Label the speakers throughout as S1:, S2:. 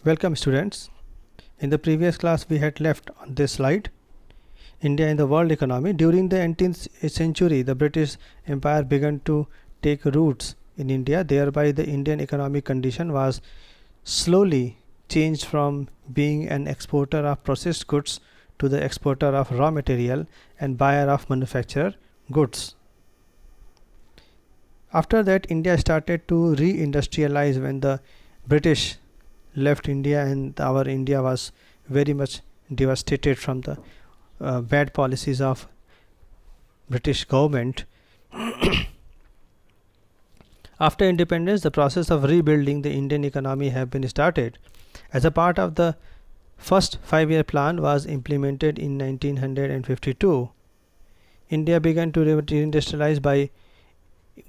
S1: Welcome students. In the previous class we had left on this slide India in the world economy. During the 18th century the British Empire began to take roots in India, thereby the Indian economic condition was slowly changed from being an exporter of processed goods to the exporter of raw material and buyer of manufactured goods. After that India started to re-industrialize when the British left India, and our India was very much devastated from the bad policies of British government. After independence, the process of rebuilding the Indian economy have been started. As a part of the first 5-year plan was implemented in 1952, India began to reindustrialize by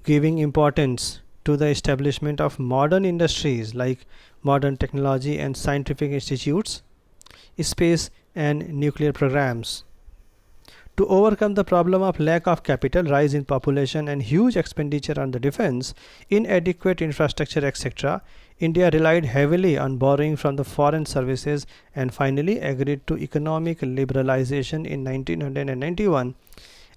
S1: giving importance to the establishment of modern industries like modern technology and scientific institutes, space and nuclear programs. To overcome the problem of lack of capital, rise in population and huge expenditure on the defense, inadequate infrastructure etc., India relied heavily on borrowing from the foreign services and finally agreed to economic liberalization in 1991.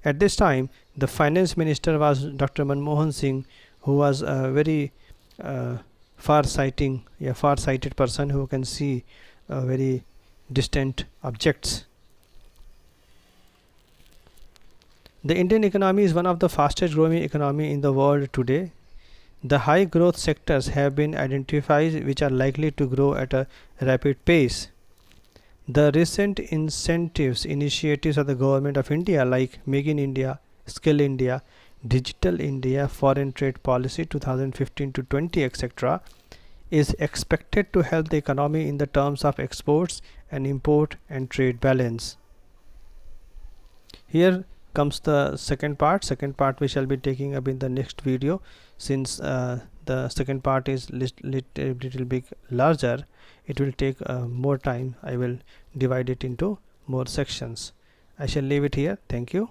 S1: At this time, the finance minister was Dr. Manmohan Singh, who was a very far-sighted person who can see very distant objects. The Indian economy is one of the fastest growing economy in the world today. The high growth sectors have been identified which are likely to grow at a rapid pace. The recent incentives initiatives of the government of India like Make in India, Skill India, Digital India, Foreign Trade Policy 2015 to 20 etc. is expected to help the economy in the terms of exports and import and trade balance. Here comes the second part we shall be taking up in the next video. Since the second part is little bit larger, it will take more time. I will divide it into more sections. I shall leave it here. Thank you.